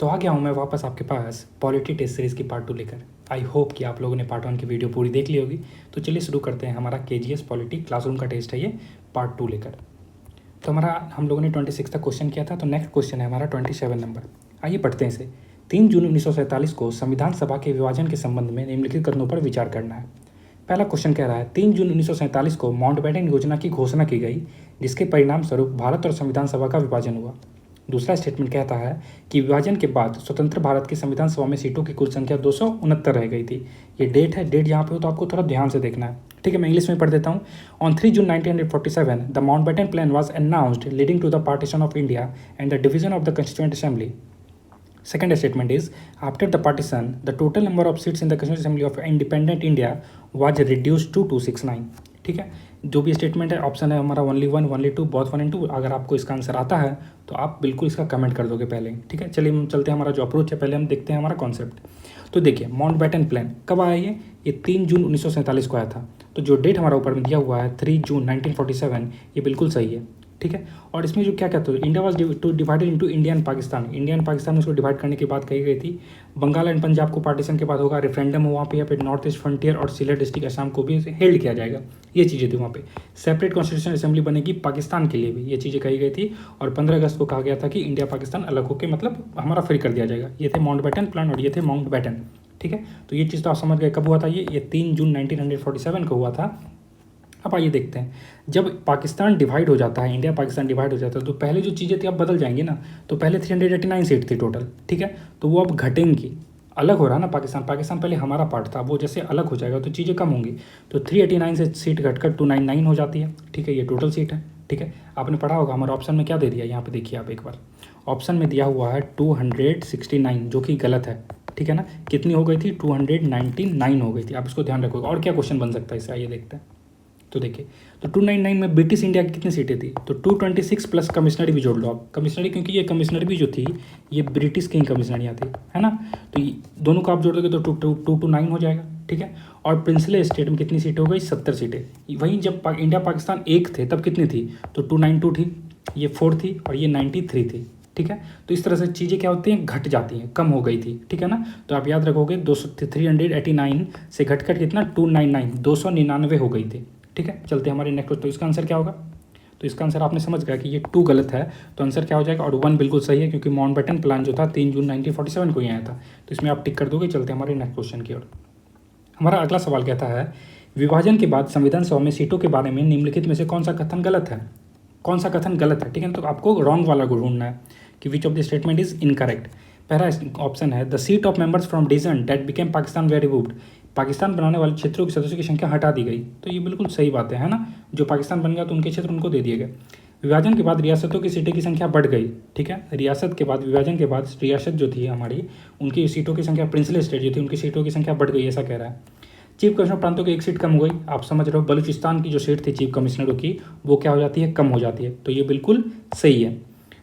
आ गया हूँ मैं वापस आपके पास पॉलिटी टेस्ट सीरीज़ की पार्ट 2 लेकर। आई होप कि आप लोगों ने पार्ट 1 की वीडियो पूरी देख ली होगी। तो चलिए शुरू करते हैं। हमारा KGS पॉलिटी क्लासरूम का टेस्ट है ये पार्ट 2 लेकर। तो हमारा हम लोगों ने 26 तक क्वेश्चन किया था, तो नेक्स्ट क्वेश्चन है हमारा 27 नंबर। आइए पढ़ते हैं इसे। 3 जून 1947 को संविधान सभा के विभाजन के संबंध में निम्नलिखित कथनों पर विचार करना है। पहला क्वेश्चन कह रहा है 3 जून 1947 को माउंटबेटन योजना की घोषणा की गई, जिसके परिणाम स्वरूप भारत और संविधान सभा का विभाजन हुआ। दूसरा स्टेटमेंट कहता है कि विभाजन के बाद स्वतंत्र भारत की संविधान सभा में सीटों की कुल संख्या 269 रह गई थी। ये डेट है, डेट यहाँ पे हो तो आपको थोड़ा ध्यान से देखना है। ठीक है, मैं इंग्लिश में पढ़ देता हूँ। On 3 June 1947 the Mountbatten plan was announced leading to the partition of India and the division of the constituent assembly. Second statement is, after the partition, the total number of seats in the Constituent Assembly of Independent India was reduced to 269। ठीक है, जो भी statement है option है हमारा only 1, only 2, both 1 and 2। अगर आपको इसका आंसर आता है तो आप बिल्कुल इसका कमेंट कर दोगे पहले। ठीक है, चलिए हम चलते हैं। हमारा जो अप्रोच है, पहले हम देखते हैं हमारा कॉन्सेप्ट। तो देखिए, माउंटबेटन प्लान कब आया ये 3 जून 1947 को आया था। तो जो डेट हमारा ऊपर में दिया हुआ है 3 जून 1947, ये बिल्कुल सही है। ठीक है, और इसमें जो क्या कहते हैं, India was divided into India and Pakistan. India and Pakistan में उसको डिवाइड करने की बात कही गई थी। बंगाल एंड पंजाब को पार्टीशन के बाद होगा रेफरेंडम, वहाँ पे यहाँ पे नॉर्थ ईस्ट फ्रंटियर और सिलेट डिस्ट्रिक्ट असम को भी हेल्ड किया जाएगा। ये चीज़ें थी वहाँ पे। सेपरेट कॉन्स्टिट्यूशन असेंबली बनेगी पाकिस्तान के लिए भी, ये चीज़ें कही गई थी। और 15 अगस्त को कहा गया था कि इंडिया पाकिस्तान अलग होकर मतलब हमारा फ्री कर दिया जाएगा। ये थे माउंटबेटन प्लान और ये थे माउंटबेटन। ठीक है, तो ये चीज़ तो आप समझ गए कब हुआ था। ये 3 जून 1947 को हुआ था। अब आइए देखते हैं, जब पाकिस्तान डिवाइड हो जाता है, इंडिया पाकिस्तान डिवाइड हो जाता है, तो पहले जो चीज़ें थी अब बदल जाएंगी ना। तो पहले 389 सीट थी टोटल। ठीक है, तो वो अब घटेंगी। अलग हो रहा है ना पाकिस्तान पहले हमारा पार्ट था, वो जैसे अलग हो जाएगा तो चीज़ें कम होंगी। तो 389 से सीट घटकर 299 हो जाती है। ठीक है, ये टोटल सीट है। ठीक है, आपने पढ़ा होगा हमारे ऑप्शन में क्या दे दिया, यहाँ पे देखिए आप एक बार। ऑप्शन में दिया हुआ है 269, जो कि गलत है। ठीक है ना, कितनी हो गई थी, 299 हो गई थी। आप इसको ध्यान रखोगे। और क्या क्वेश्चन बन सकता है इससे, आइए देखते हैं। तो देखिए, तो 299 में ब्रिटिश इंडिया की कितनी सीटें थी, तो 226 प्लस कमिश्नरी भी जोड़ लो आप। कमिश्नरी, क्योंकि ये कमिश्नरी भी जो थी ये ब्रिटिश की ही कमिश्नरियाँ थी, है ना। तो दोनों को आप जोड़ दोगे तो 229 हो जाएगा। ठीक है, और प्रिंसले स्टेट में कितनी सीटें हो गई, 70 सीटें। वहीं जब इंडिया पाकिस्तान एक थे तब कितनी थी, तो 292 थी, ये 4 थी और ये 93 थी। ठीक है, तो इस तरह से चीज़ें क्या होती हैं, घट जाती हैं, कम हो गई थी। ठीक है ना, तो आप याद रखोगे 389 से घटकर कितना 299, 299 हो गई थी। ठीक है, चलते हैं हमारे नेक्स्ट। तो इसका आंसर क्या होगा, तो इसका आंसर आपने समझ गया कि ये 2 गलत है, तो आंसर क्या हो जाएगा, और 1 बिल्कुल सही है, क्योंकि माउंटबेटन प्लान जो था 3 जून 1947 को ही आया था। तो इसमें आप टिक कर दोगे। चलते हैं हमारे नेक्स्ट क्वेश्चन की ओर। हमारा अगला सवाल कहता है, विभाजन के बाद संविधान सभा में सीटों के बारे में निम्नलिखित में से कौन सा कथन गलत है। कौन सा कथन गलत है। ठीक है, तो आपको रॉन्ग वाला को ढूंढना है कि which of the statement is incorrect. पहला ऑप्शन है the seat of members from region that became Pakistan were removed. Pakistan बनाने वाले क्षेत्रों के सदस्यों की संख्या हटा दी गई। तो ये बिल्कुल सही बात है ना। जो पाकिस्तान बन गया तो उनके क्षेत्र उनको दे दिए गए। विभाजन के बाद रियासतों की सीटें की संख्या बढ़ गई। ठीक है, रियासत के बाद, विभाजन के बाद रियासत जो थी हमारी, उनकी सीटों की संख्या, प्रिंसली स्टेट जो थी उनकी सीटों की संख्या बढ़ गई, ऐसा कह रहा है। चीफ कमिश्नर प्रांतों की एक सीट कम हो गई। आप समझ रहे हो, बलूचिस्तान की जो सीट थी चीफ कमिश्नरों की, वो क्या हो जाती है, कम हो जाती है। तो ये बिल्कुल सही है।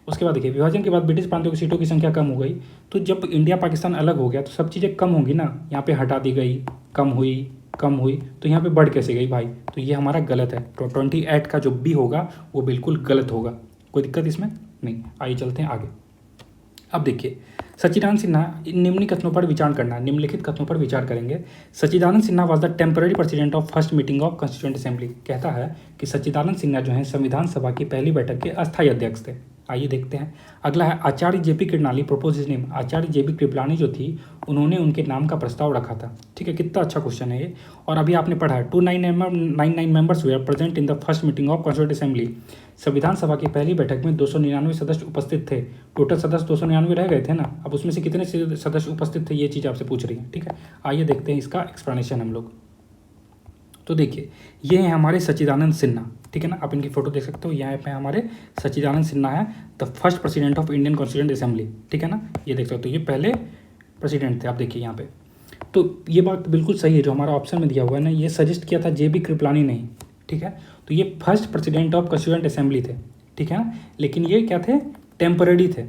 उसके बाद देखिए, विभाजन के बाद ब्रिटिश प्रांतों की सीटों की संख्या कम हो गई। तो जब इंडिया पाकिस्तान अलग हो गया तो सब चीज़ें कम होंगी ना। यहाँ पे हटा दी गई, कम हुई, तो यहाँ पे बढ़ कैसे गई भाई। तो ये हमारा गलत है। तो 28 का जो बी होगा वो बिल्कुल गलत होगा। कोई दिक्कत इसमें नहीं। आइए चलते हैं आगे। अब देखिए, सच्चिदानंद सिन्हा, निम्नलिखित कथनों पर विचार करना। निम्नलिखित कथनों पर विचार करेंगे। Sachchidanand Sinha was the temporary president of first meeting of constituent assembly. कहता है कि सच्चिदानंद सिन्हा जो है संविधान सभा की पहली बैठक के अस्थायी अध्यक्ष थे। आइए देखते हैं। अगला है Acharya JP Kripalani propose his name. Acharya JP Kripalani जो थी उन्होंने उनके नाम का प्रस्ताव रखा था। ठीक है, कितना अच्छा क्वेश्चन है ये। और अभी आपने पढ़ा है 299 members were present in the first meeting of constituent assembly. संविधान सभा की पहली बैठक में 299 सदस्य उपस्थित थे। टोटल सदस्य 299 रह गए थे ना। अब उसमें से कितने सदस्य उपस्थित थे, ये चीज़ आपसे पूछ रही है। ठीक है, आइए देखते हैं इसका एक्सप्लेनेशन हम लोग। तो देखिए, ये हैं हमारे सच्चिदानंद सिन्हा। ठीक है ना, आप इनकी फोटो देख सकते हो। यहाँ पे हमारे सच्चिदानंद सिन्हा है, the first president of Indian constituent assembly. ठीक है ना, ये देख सकते हो, ये पहले प्रेसिडेंट थे। आप देखिए यहाँ पे, तो ये बात बिल्कुल सही है जो हमारा ऑप्शन में दिया हुआ है ना। ये सजेस्ट किया था JP कृपलानी ने। ठीक है, तो ये first president of constituent assembly थे। ठीक है ना, लेकिन ये क्या थे, टेम्पररी थे।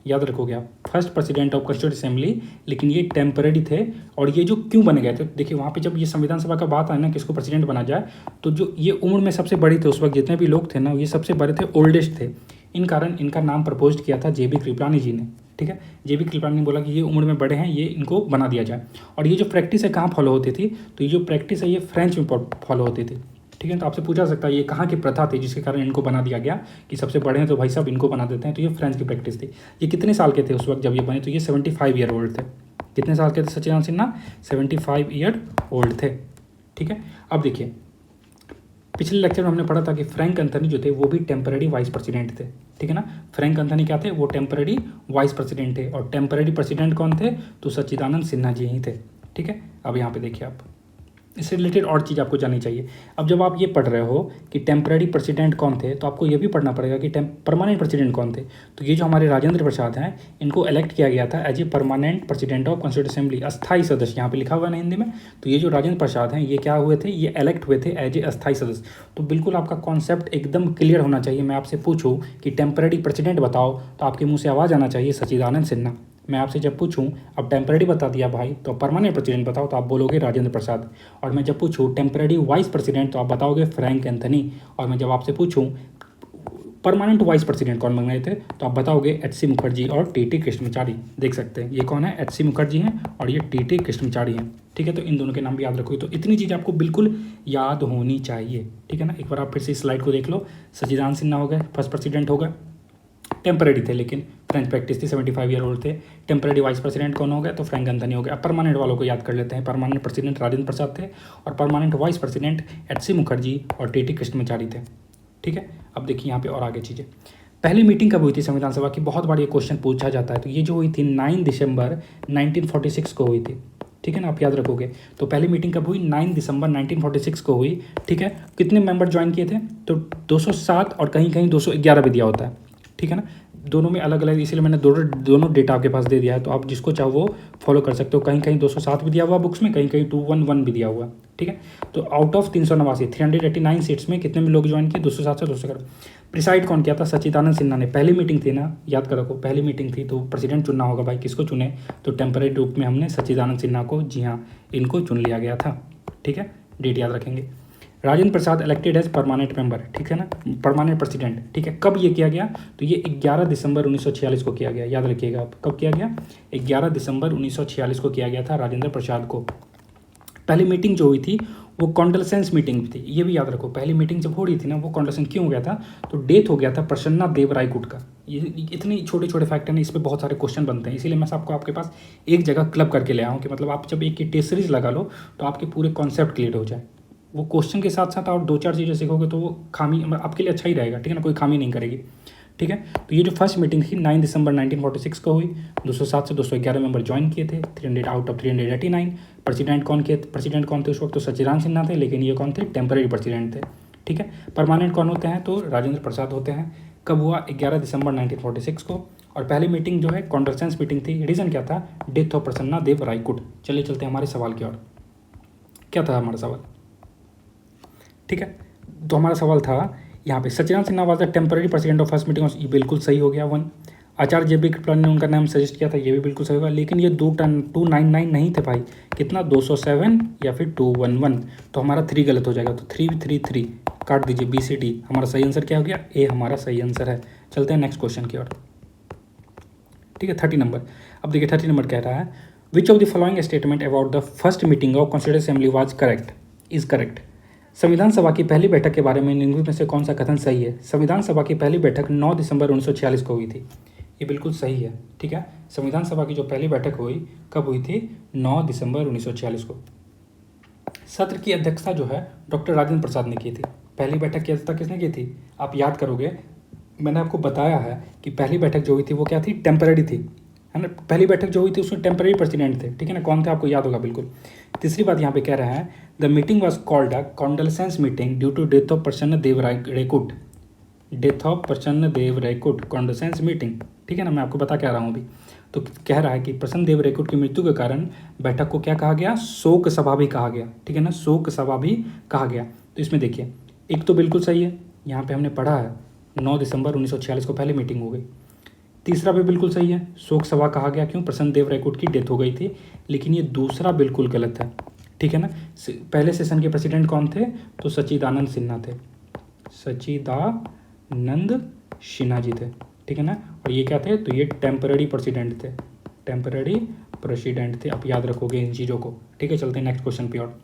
याद रखोगे आप, first president of constituent assembly, लेकिन ये टेम्पररी थे। और ये जो क्यों बने गए थे, देखिए वहाँ पे जब ये संविधान सभा का बात आए ना किसको प्रेसिडेंट बना जाए, तो जो ये उम्र में सबसे बड़ी थे उस वक्त जितने भी लोग थे ना, ये सबसे बड़े थे, ओल्डेस्ट थे। इन कारण इनका नाम प्रपोज किया था JP कृपलानी जी ने। ठीक है। JB कृपलानी ने बोला कि ये उम्र में बड़े हैं, ये इनको बना दिया जाए। और ये जो प्रैक्टिस है कहाँ फॉलो होती थी, तो ये जो प्रैक्टिस है ये फ्रेंच में फॉलो होती थी, ठीक है। तो आपसे पूछा सकता है ये कहाँ की प्रथा थी जिसके कारण इनको बना दिया गया कि सबसे बड़े हैं तो भाई साहब इनको बना देते हैं, तो ये फ्रेंच की प्रैक्टिस थी। ये कितने साल के थे उस वक्त जब ये बने, तो ये 75 ईयर ओल्ड थे। कितने साल के थे सच्चिदानंद सिन्हा, 75 ईयर ओल्ड थे, ठीक है। अब देखिए पिछले लेक्चर में हमने पढ़ा था कि फ्रैंक एंथनी जो थे वो भी टेम्पररी वाइस प्रेसिडेंट थे, ठीक है ना। फ्रैंक एंथनी क्या थे, वो टेम्पररी वाइस प्रेसिडेंट थे। और टेम्पररी प्रेसिडेंट कौन थे, तो सच्चिदानंद सिन्हा जी ही थे, ठीक है। अब यहाँ पे देखिए आप इससे रिलेटेड और चीज़ आपको जाननी चाहिए। अब जब आप ये पढ़ रहे हो कि टेम्पररी प्रेसिडेंट कौन थे, तो आपको ये भी पढ़ना पड़ेगा कि परमानेंट प्रेसिडेंट कौन थे। तो ये जो हमारे राजेंद्र प्रसाद हैं, इनको इलेक्ट किया गया था as a permanent president of constituent assembly, अस्थायी सदस्य, यहाँ पे लिखा हुआ है ना हिंदी में। तो ये जो राजेंद्र प्रसाद हैं ये क्या हुए थे, ये इलेक्ट हुए थे एज ए अस्थायी सदस्य। तो बिल्कुल आपका कॉन्सेप्ट एकदम क्लियर होना चाहिए। मैं आपसे पूछूँ कि टेम्पररी प्रेसिडेंट बताओ, तो आपके मुँह से आवाज़ आना चाहिए सच्चिदानंद सिन्हा। मैं आपसे जब पूछूं अब टेम्पररी बता दिया भाई, तो परमानेंट प्रेसिडेंट बताओ, तो आप बोलोगे राजेंद्र प्रसाद। और मैं जब पूछूं टेम्पररी वाइस प्रेसिडेंट, तो आप बताओगे फ्रैंक एंथनी। और मैं जब आपसे पूछूं परमानेंट वाइस प्रेसिडेंट कौन बन गए थे, तो आप बताओगे HC मुखर्जी और TT कृष्णमाचारी। देख सकते हैं ये कौन है, HC मुखर्जी हैं और ये TT कृष्णमाचारी हैं, ठीक है। तो इन दोनों के नाम भी याद रखोगे। तो इतनी चीज़ आपको बिल्कुल याद होनी चाहिए, ठीक है ना। एक बार आप फिर से स्लाइड को देख लो। सच्चिदानंद सिन्हा हो गए फर्स्ट प्रेसिडेंट हो गए, टेम्पररी थे लेकिन फ्रेंच प्रैक्टिस थी, 75 ईयर ओल्ड थे। टेम्पररी वाइस प्रेसिडेंट कौन हो गया, तो फ्रैंक एंथनी हो गया। अब परमानेंट वालों को याद कर लेते हैं। परमानेंट प्रेसिडेंट राजेंद्र प्रसाद थे और permanent vice president HC Mukherjee और TT कृष्णमाचारी थे, ठीक है। अब देखिए यहाँ पे और आगे चीज़ें। पहली मीटिंग कब हुई थी संविधान सभा की, बहुत बार ये क्वेश्चन पूछा जाता है। तो ये जो हुई थी 9 दिसंबर 1946 को हुई थी, ठीक है ना, आप याद रखोगे। तो पहली मीटिंग कब हुई, 9 दिसंबर 1946 को हुई, ठीक है। कितने मेंबर ज्वाइन किए थे, तो 207 और कहीं कहीं 211 भी दिया होता है, ठीक है ना। दोनों में अलग अलग, इसीलिए मैंने दोनों डेटा आपके पास दे दिया है। तो आप जिसको चाहो वो फॉलो कर सकते हो। कहीं कहीं 207 भी दिया हुआ बुक्स में, कहीं कहीं 211 भी दिया हुआ, ठीक है। तो आउट ऑफ 389 सीट्स में कितने में लोग ज्वाइन किए, 207 से 211। प्रिसाइड कौन किया था, सच्चिदानंद सिन्हा ने। पहली मीटिंग थी ना, याद कर रखो, पहली मीटिंग थी। तो प्रेसिडेंट चुनना होगा भाई, किसको चुने, तो टेम्पररी रूप में हमने सच्चिदानंद सिन्हा को, जी हाँ, इनको चुन लिया गया था, ठीक है। डेट याद रखेंगे। Rajendra Prasad elected as permanent member, ठीक है ना, परमानेंट प्रेसिडेंट, ठीक है। कब ये किया गया, तो ये 11 दिसंबर 1946 को किया गया। याद रखिएगा आप, कब किया गया, 11 दिसंबर 1946 को किया गया था राजेंद्र प्रसाद को। पहली मीटिंग जो हुई थी वो कॉन्डोलेंस मीटिंग थी, ये भी याद रखो। पहली मीटिंग जब हो रही थी ना, वो कॉन्डोलेंस क्यों हो गया था, तो डेथ हो गया था प्रसन्ना देव रायकुट का। ये इतने छोटे छोटे फैक्ट हैं, इस पर बहुत सारे क्वेश्चन बनते हैं, इसीलिए मैं सबको आपके पास एक जगह क्लब करके ले आऊँ कि मतलब आप जब एक की टेस्ट सीरीज लगा लो तो आपके पूरे कॉन्सेप्ट क्लियर हो जाए। वो क्वेश्चन के साथ साथ और 2-4 चीज़ें सीखोगे तो वो खामी आपके लिए अच्छा ही रहेगा, ठीक है ना, कोई खामी नहीं करेगी, ठीक है। तो ये जो फर्स्ट मीटिंग थी 9 दिसंबर 1946 को हुई। 207 से 211 मेंबर ज्वाइन किए थे, 300 आउट ऑफ 389। प्रेसिडेंट कौन थे उस वक्त, तो सच्चिदानंद सिन्हा थे, लेकिन ये कौन थे, टेम्पररी प्रेसिडेंट थे, ठीक है। परमानेंट कौन होते हैं, तो राजेंद्र प्रसाद होते हैं। कब हुआ, 11 दिसंबर 1946 को। और पहली मीटिंग जो है कॉन्डोलेंस मीटिंग थी। रीज़न क्या था, डेथ ऑफ प्रसन्ना देव रायकुट। चलिए चलते हैं हमारे सवाल की ओर। क्या था हमारा सवाल, ठीक है। तो हमारा सवाल था यहाँ पे, Sachchidanand Sinha was the temporary president of first meeting, ये बिल्कुल सही हो गया 1। आचार्य JB कृपलानी ने उनका नाम सजेस्ट किया था, ये भी बिल्कुल सही होगा। लेकिन ये 299 नहीं थे भाई, कितना, 207 या फिर 211। तो हमारा 3 गलत हो जाएगा। तो 3 काट दीजिए, BCD। हमारा सही आंसर क्या हो गया, A हमारा सही आंसर है। चलते हैं नेक्स्ट क्वेश्चन की ओर, ठीक है। 30 नंबर। अब देखिए 30 नंबर कह रहा है, विच of the following statement about the first meeting of constituent assembly was correct, is correct. संविधान सभा की पहली बैठक के बारे में निम्नलिखित में से कौन सा कथन सही है। संविधान सभा की पहली बैठक 9 दिसंबर 1946 को हुई थी, ये बिल्कुल सही है, ठीक है। संविधान सभा की जो पहली बैठक हुई कब हुई थी, 9 दिसंबर 1946 को। सत्र की अध्यक्षता जो है डॉक्टर राजेंद्र प्रसाद ने की थी। पहली बैठक की अध्यक्षता किसने की थी, आप याद करोगे, मैंने आपको बताया है कि पहली बैठक जो हुई थी वो क्या थी, टेम्पररी थी, है ना। पहली बैठक जो हुई थी उसमें टेम्पररी प्रेसिडेंट थे, ठीक है ना। कौन थे आपको याद होगा बिल्कुल। तीसरी बात यहाँ पे कह रहा है, the meeting was called a condolence meeting due to death of Prasanna Dev रायकुट। Death of Prasanna Dev रायकुट, condolence meeting, ठीक है ना। मैं आपको बता क्या रहा हूँ अभी। तो कह रहा है कि प्रसन्न देव रायकुट की मृत्यु के कारण बैठक को क्या कहा गया, शोक सभा भी कहा गया, ठीक है ना, शोक सभा भी कहा गया। तो इसमें देखिए, एक तो बिल्कुल सही है, यहाँ पे हमने पढ़ा है 9 दिसंबर 1946 को पहली मीटिंग हो गई। तीसरा भी बिल्कुल सही है, शोक सभा कहा गया, क्यों, प्रसन्न देव रायकुट की डेथ हो गई थी। लेकिन ये दूसरा बिल्कुल गलत है, ठीक है ना। पहले सेशन के प्रेसिडेंट कौन थे, तो सच्चिदानंद सिन्हा थे, सच्चिदानंद सिन्हा जी थे, ठीक है ना। और ये क्या थे, तो ये टेम्पररी प्रेसिडेंट थे, टेम्पररी प्रेसिडेंट थे। आप याद रखोगे इन चीज़ों को, ठीक है। चलते हैं नेक्स्ट क्वेश्चन पे। और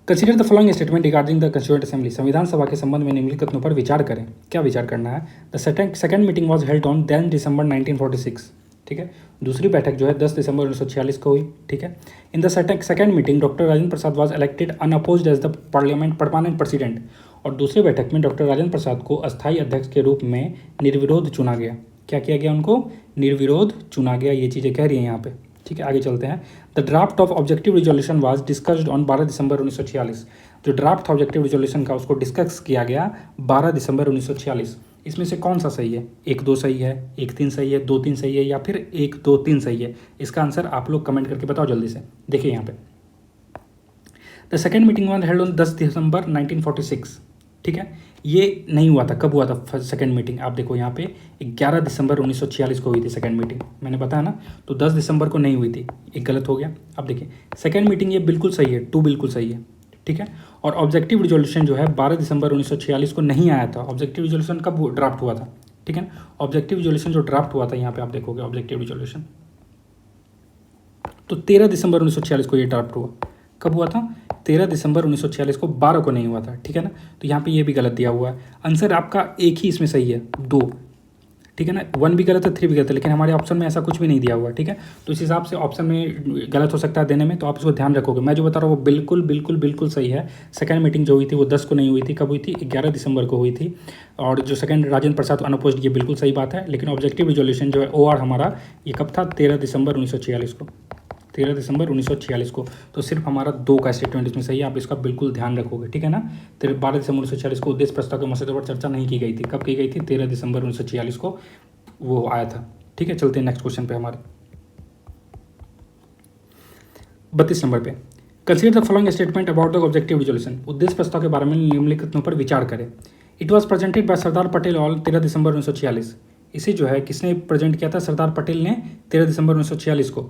consider the following statement regarding the constituent assembly, संविधान सभा के संबंध में निम्नलिखित कथनों पर विचार करें। क्या विचार करना है। The second meeting was held on 10 दिसंबर 1946, ठीक है। दूसरी बैठक जो है 10 दिसंबर 1946 को हुई, ठीक है। In the second meeting doctor Rajendra Prasad was elected unopposed as the parliament permanent president, और दूसरी बैठक में डॉक्टर राजेंद्र प्रसाद को अस्थायी अध्यक्ष के रूप में निर्विरोध चुना गया। क्या किया गया, उनको निर्विरोध चुना गया। ये चीज़ें कह रही हैं यहाँ पे, ठीक है। आगे चलते हैं। The draft of objective resolution was discussed on 12 दिसंबर 1946, जो ड्राफ्ट ऑब्जेक्टिव रिजोल्यूशन का उसको डिस्कस किया गया 12 दिसंबर 1946। इसमें से कौन सा सही है, 1-2 सही है, 1-3 सही है, 2-3 सही है, या फिर 1-2-3 सही है। इसका आंसर आप लोग कमेंट करके बताओ जल्दी से। देखिए यहाँ पे the second meeting was held on 10 दिसंबर 1946, ठीक है। ये नहीं हुआ था, कब हुआ था सेकेंड मीटिंग, आप देखो यहाँ पे 11 दिसंबर 1946 को हुई थी सेकेंड मीटिंग, मैंने बताया ना। तो 10 दिसंबर को नहीं हुई थी, एक गलत हो गया। अब देखिए सेकेंड मीटिंग ये बिल्कुल सही है, 2 बिल्कुल सही है, ठीक है। और ऑब्जेक्टिव रिजोल्यूशन जो है 12 दिसंबर 1946 को नहीं आया था। ऑब्जेक्टिव रिजोल्यूशन कब ड्राफ्ट हुआ था, ठीक है। ऑब्जेक्टिव रिजोल्यूशन जो ड्राफ्ट हुआ था यहाँ पे आप देखोगे ऑब्जेक्टिव रिजोल्यूशन, तो 13 दिसंबर 1946 को ये ड्राफ्ट हुआ। कब हुआ था, 13 दिसंबर 1946 को, 12 को नहीं हुआ था, ठीक है ना। तो यहाँ पे ये भी गलत दिया हुआ है। आंसर आपका एक ही इसमें सही है, 2, ठीक है ना। 1 भी गलत है, 3 भी गलत है, लेकिन हमारे ऑप्शन में ऐसा कुछ भी नहीं दिया हुआ, ठीक है। तो इस हिसाब से ऑप्शन में गलत हो सकता है देने में, तो आप इसको ध्यान रखोगे। मैं जो बता रहा हूँ वो बिल्कुल बिल्कुल बिल्कुल सही है। सेकंड मीटिंग जो हुई थी वो 10 को नहीं हुई थी, कब हुई थी, 11 दिसंबर को हुई थी। और जो सेकंड राजेंद्र प्रसाद अनअपोज्ड, ये बिल्कुल सही बात है। लेकिन ऑब्जेक्टिव रिजोल्यूशन जो है OR हमारा, ये कब था, 13 दिसंबर 1946 को, 13 दिसंबर 1946 को। तो सिर्फ हमारा 2 का स्टेटमेंट इसमें सही है, आप इसका बिल्कुल ध्यान रखोगे, ठीक है ना। 12 दिसंबर 1946 को उद्देश्य प्रस्ताव के मसौदे पर चर्चा नहीं की गई थी, कब की गई थी, 13 दिसंबर 1946 को वो आया था, ठीक है। चलते हैं नेक्स्ट क्वेश्चन पे हमारे 32 नंबर पे। Consider the following statement about the objective resolution, उद्देश्य प्रस्ताव के बारे में निम्नलिखित कथनों पर विचार करें। It was presented by Sardar Patel on 13 दिसंबर 1946, इसे जो है किसने प्रेजेंट किया था, सरदार पटेल ने 13 दिसंबर 1946 को,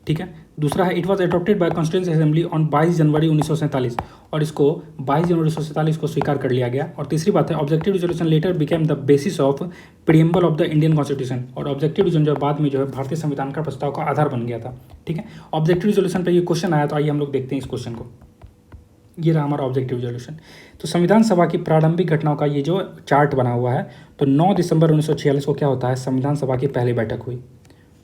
ठीक है। दूसरा है it was adopted by constituent assembly on 22 जनवरी 1947, और इसको 22 जनवरी 1947 को स्वीकार कर लिया गया। और तीसरी बात है objective resolution letter became the basis of preamble of the Indian constitution, और ऑब्जेक्टिव रिजोल्यूशन जो बाद में जो है भारतीय संविधान का प्रस्ताव का आधार बन गया था, ठीक है। ऑब्जेक्टिव रिजोल्यूशन पर ये क्वेश्चन आया, तो आइए हम लोग देखते हैं इस क्वेश्चन को। ये रहा हमारा ऑब्जेक्टिव रिजोल्यूशन। तो संविधान सभा की प्रारंभिक घटनाओं का ये जो चार्ट बना हुआ है, तो 9 दिसंबर 1946 को क्या होता है, संविधान सभा की पहली बैठक हुई।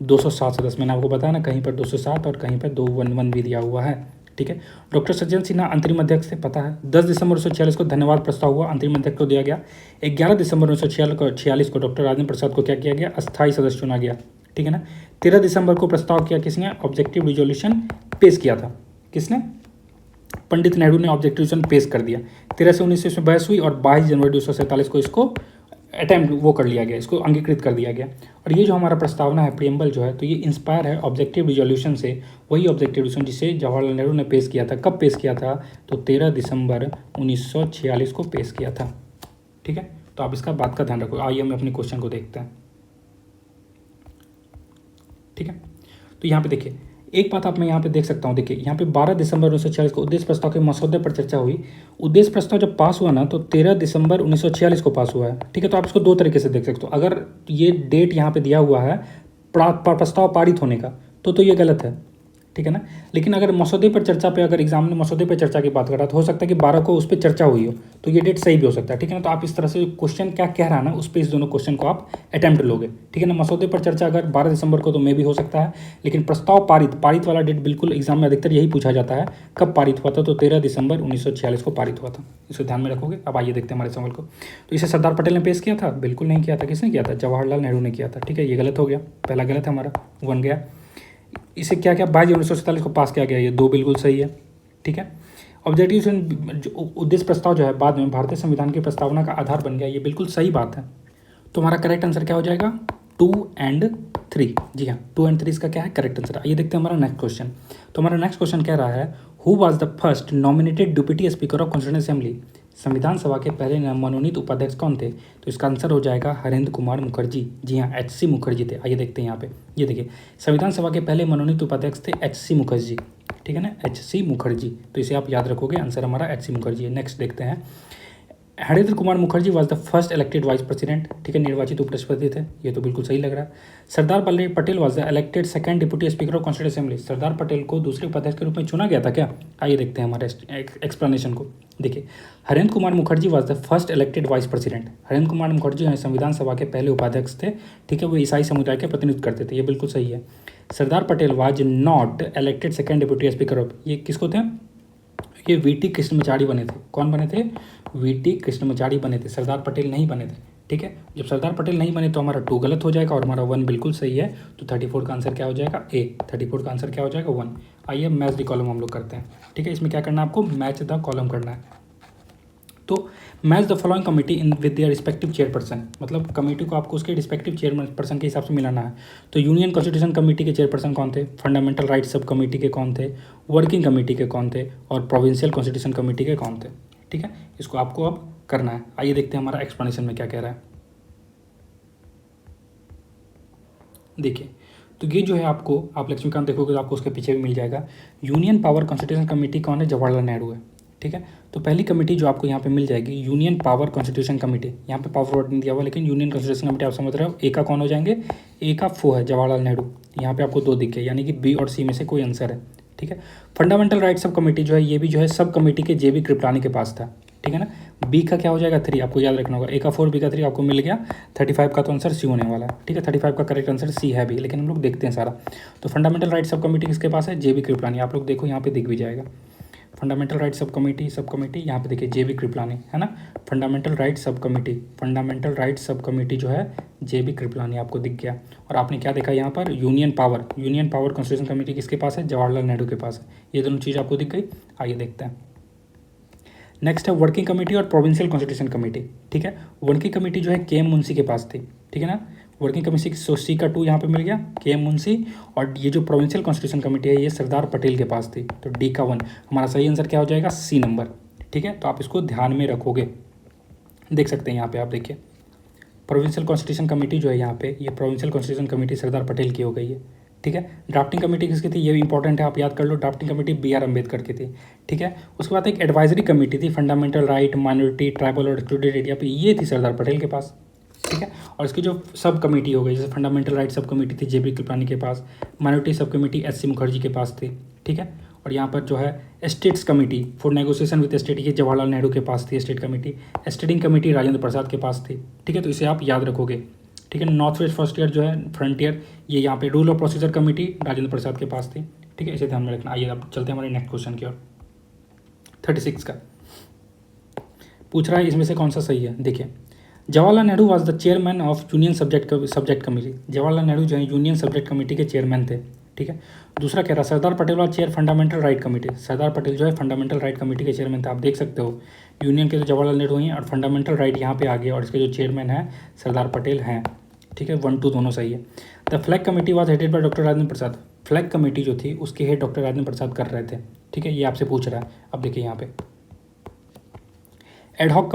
207 सदस्य, मैंने आपको बताया ना, कहीं पर 207 और कहीं पर 211 भी दिया हुआ है, ठीक है। डॉक्टर सज्जन सिन्हा अंतरिम अध्यक्ष थे, पता है। 10 दिसंबर 1946 को धन्यवाद प्रस्ताव हुआ, अंतरिम अध्यक्ष को दिया गया। 11 दिसंबर 1946 को डॉक्टर राजेंद्र प्रसाद को क्या किया गया, अस्थायी सदस्य चुना गया, ठीक है ना। 13 दिसंबर को प्रस्ताव किया किसने, ऑब्जेक्टिव रिजोल्यूशन पेश किया था, किसने, पंडित नेहरू ने ऑब्जेक्टिव रिजोल्यूशन पेश कर दिया। 13 से 19 इसमें बहस हुई, और 22 जनवरी 1947 को इसको अटैम्प्ट वो कर लिया गया, इसको अंगीकृत कर दिया गया। और ये जो हमारा प्रस्तावना है प्रीएम्बल जो है, तो ये इंस्पायर है ऑब्जेक्टिव रिजोल्यूशन से, वही ऑब्जेक्टिव रिजोल्यूशन जिसे जवाहरलाल नेहरू ने पेश किया था। कब पेश किया था, तो 13 दिसंबर 1946 को पेश किया था, ठीक है। तो आप इसका बात का ध्यान रखो। आइए हम अपने क्वेश्चन को देखते हैं, ठीक है। तो यहाँ पे देखिए एक बात आप मैं यहाँ पे देख सकता हूँ, देखिए यहाँ पे 12 दिसंबर 1946 को उद्देश्य प्रस्ताव के मसौदे पर चर्चा हुई। उद्देश्य प्रस्ताव जब पास हुआ ना, तो 13 दिसंबर 1946 को पास हुआ है, ठीक है। तो आप इसको 2 तरीके से देख सकते हो। अगर ये डेट यहाँ पे दिया हुआ है प्रस्ताव पारित होने का, तो ये गलत है, ठीक है ना। लेकिन अगर मसौदे पर चर्चा पे, अगर एग्जाम में मसौदे पर चर्चा की बात कर रहा तो हो सकता है कि 12 को उस पर चर्चा हुई हो, तो ये डेट सही भी हो सकता है, ठीक है ना। तो आप इस तरह से क्वेश्चन क्या कह रहा है ना, उस पर इस दोनों क्वेश्चन को आप अटैम्प्ट लोगे, ठीक है ना। मसौदे पर चर्चा अगर 12 दिसंबर को, तो मे भी हो सकता है, लेकिन प्रस्ताव पारित वाला डेट बिल्कुल एग्जाम में अधिकतर यही पूछा जाता है, कब पारित हुआ था, तो 13 दिसंबर 1946 को पारित हुआ था। इसे ध्यान में रखोगे। अब आइए देखते हैं हमारे सवाल को। तो इसे सरदार पटेल ने पेश किया था, बिल्कुल नहीं किया था। किसने किया था, जवाहरलाल नेहरू ने किया था, ठीक है। ये गलत हो गया, पहला गलत है हमारा, 1 गया। इसे क्या क्या 22 जनवरी 1947 को पास किया गया, ये 2 बिल्कुल सही है, ठीक है। ऑब्जेक्टिव उद्देश्य प्रस्ताव जो है बाद में भारतीय संविधान की प्रस्तावना का आधार बन गया, ये बिल्कुल सही बात है। तो हमारा करेक्ट आंसर क्या हो जाएगा, 2 और 3। जी हाँ, 2 और 3 इसका क्या है करेक्ट आंसर। आइए देखते हैं हमारा नेक्स्ट क्वेश्चन। तो हमारा नेक्स्ट क्वेश्चन कह रहा है who was the first nominated deputy speaker of constituent assembly, संविधान सभा के पहले मनोनीत उपाध्यक्ष कौन थे। तो इसका आंसर हो जाएगा हरेंद्र कुमार मुखर्जी। जी हाँ, HC मुखर्जी थे। आइए देखते हैं यहाँ पे, ये देखिए संविधान सभा के पहले मनोनीत उपाध्यक्ष थे HC मुखर्जी, ठीक है ना, HC मुखर्जी। तो इसे आप याद रखोगे, आंसर हमारा HC मुखर्जी है। नेक्स्ट देखते हैं Harendra Kumar Mukherjee was the first elected vice president, ठीक है, निर्वाचित उपराष्ट्रपति थे, ये तो बिल्कुल सही लग रहा है। Sardar Vallabh Patel was the elected second deputy speaker of constituent assembly, Sardar Patel को दूसरे उपाध्यक्ष के रूप में चुना गया था क्या? आइए देखते हैं हमारे एक्सप्लेनेशन को। देखिए, Harendra Kumar Mukherjee was the first elected vice president, Harendra Kumar Mukherjee हैं संविधान सभा के पहले उपाध्यक्ष थे, ठीक है, वो ईसाई समुदाय के प्रतिनिधित्व करते थे, ये बिल्कुल सही है। Sardar Patel was not elected second deputy speaker of, ये किसको थे? ये वीटी कृष्णमाचारी बने थे। कौन बने थे? वीटी कृष्णमाचारी बने थे, सरदार पटेल नहीं बने थे, ठीक है। जब सरदार पटेल नहीं बने तो हमारा 2 गलत हो जाएगा और हमारा 1 बिल्कुल सही है, तो 34 का आंसर क्या हो जाएगा? ए। 34 का आंसर क्या हो जाएगा? 1। आइए मैच द कॉलम हम लोग करते हैं, ठीक है। इसमें क्या करना है आपको? मैच द कॉलम करना है। तो match the following committee in with their respective chairperson, मतलब कमेटी को आपको उसके रिस्पेक्टिव चेयरपर्सन के हिसाब से मिलाना है। तो यूनियन कॉन्स्टिट्यूशन कमेटी के चेयरपर्सन कौन थे? फंडामेंटल राइट्स सब कमेटी के कौन थे? वर्किंग कमेटी के कौन थे? और प्रोविंशियल कॉन्स्टिट्यूशन कमेटी के कौन थे? ठीक है, इसको आपको अब करना है। आइए देखते हैं हमारा एक्सप्लेनेशन में क्या कह रहा है। देखिए, तो ये जो है आपको, आप लक्ष्मीकांत देखोगे तो आपको उसके पीछे भी मिल जाएगा। यूनियन पावर कॉन्स्टिट्यूशन कमेटी कौन है? जवाहरलाल नेहरू है, ठीक है। तो पहली कमेटी जो आपको यहाँ पे मिल जाएगी यूनियन पावर कॉन्स्टिट्यूशन कमेटी, यहाँ पे पावर वर्ड नहीं दिया हुआ लेकिन यूनियन कॉन्स्टिट्यूशन कमेटी आप समझ रहे हो। ए का कौन हो जाएंगे? ए का फो है जवाहरलाल नेहरू, यहाँ पे आपको 2 दिख गए, यानी कि बी और सी में से कोई आंसर है, ठीक है। फंडामेंटल राइट्स सब कमेटी जो है, ये भी जो है सब कमेटी के जेबी कृपलानी के पास था, ठीक है ना। बी का क्या हो जाएगा? 3, आपको याद रखना होगा। ए का 4, बी का 3 आपको मिल गया। 35 का तो आंसर सी होने वाला है, ठीक है। 35 का करेक्ट आंसर सी है भी, लेकिन हम लोग देखते हैं सारा। तो फंडामेंटल राइट्स सब कमेटी किसके पास है? जेबी कृपलानी, आप लोग देखो यहाँ पे दिख भी जाएगा। फंडामेंटल राइट्स सब कमेटी यहाँ पे देखिए जेबी कृपलानी है ना। फंडामेंटल राइट्स सब कमेटी जो है जेबी कृपलानी आपको दिख गया। और आपने क्या देखा यहाँ पर? यूनियन पावर कॉन्स्टिट्यूशन कमेटी किसके पास है? जवाहरलाल नेहरू के पास है। ये दोनों चीज़ आपको दिख गई। आइए देखते हैं। नेक्स्ट है वर्किंग कमेटी और प्रोविंशियल कॉन्स्टिट्यूशन कमेटी, ठीक है। वर्किंग कमेटी जो है के एम मुंशी के पास थी, ठीक है ना। वर्किंग कमेटी सी का 2 यहाँ पे मिल गया, के एम मुंशी। और ये जो प्रोविंशियल कॉन्स्टिट्यूशन कमेटी है ये सरदार पटेल के पास थी, तो डी का 1। हमारा सही आंसर क्या हो जाएगा? सी नंबर, ठीक है। तो आप इसको ध्यान में रखोगे, देख सकते हैं यहाँ पे, आप देखिए प्रोविंशियल कॉन्स्टिट्यूशन कमेटी जो है यहाँ पे, ये provincial constitution committee Sardar Patel की हो गई है, ठीक है। ड्राफ्टिंग कमेटी किसकी थी? ये भी इंपॉर्टेंट है, आप याद कर लो। Drafting committee B.R. अम्बेडकर की थी, ठीक है। उसके बाद एक एडवाइजरी कमेटी थी फंडामेंटल राइट, माइनॉरिटी, ट्राइबल और एक्सक्लूडेड एरिया पे, ये थी सरदार पटेल के पास, ठीक है। और इसकी जो सब कमेटी हो गई, जैसे फंडामेंटल राइट सब कमेटी थी जेबी कृपलानी के पास, minority sub committee S.C. Mukherjee के पास थी, ठीक है। और यहाँ पर जो है states committee for negotiation with state, ये जवाहरलाल नेहरू के पास थी state committee. Stating committee Rajendra Prasad के पास थी, ठीक है। तो इसे आप याद रखोगे, ठीक है। नॉर्थ वेस्ट फ्रंटियर जो है फ्रंटियर, ये यहाँ पे rule of procedure committee Rajendra Prasad के पास थी, ठीक है। इसे ध्यान में रखना। आइए अब चलते हैं हमारे नेक्स्ट क्वेश्चन की ओर। 36 का पूछ रहा है इसमें से कौन सा सही है। देखिए, Jawaharlal Nehru was the chairman of union subject committee, Jawaharlal Nehru जो है यूनियन सब्जेक्ट कमेटी के चेयरमैन थे, ठीक है। दूसरा कह रहा है Sardar Patel was chair fundamental right committee, Sardar Patel जो है फंडामेंटल राइट कमेटी के चेयरमैन थे। आप देख सकते हो यूनियन के तो जवाहरलाल नेहरू हैं और फंडामेंटल राइट यहाँ पे आ गए और इसके जो चेयरमैन हैं सरदार पटेल हैं, ठीक है। 1 2 दोनों सही है। The flag committee was headed by doctor Rajendra Prasad, flag committee जो थी उसके हेड डॉक्टर राजेंद्र प्रसाद कर रहे थे, ठीक है। ये आपसे पूछ रहा है। अब देखिए यहाँ पे एडहॉक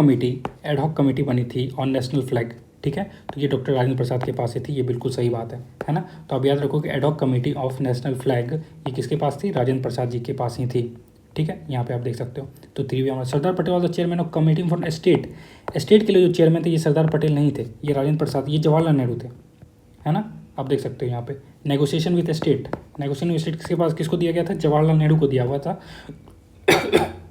कमेटी बनी थी ऑन नेशनल फ्लैग, ठीक है। तो ये डॉक्टर राजेंद्र प्रसाद के पास ही थी, ये बिल्कुल सही बात है ना। तो अब याद रखो कि ad hoc committee of national flag ये किसके पास थी? राजेंद्र प्रसाद जी के पास ही थी, ठीक है। यहाँ पे आप देख सकते हो। तो 3 भी हमारा Sardar Patel was the chairman of committee for state के लिए जो चेयरमैन थे ये सरदार पटेल नहीं थे, ये राजेंद्र प्रसाद, ये जवाहरलाल नेहरू थे, है ना। आप देख सकते हो यहाँ पे नेगोशिएशन विद स्टेट किसके पास, किसको दिया गया था? जवाहरलाल नेहरू को दिया हुआ था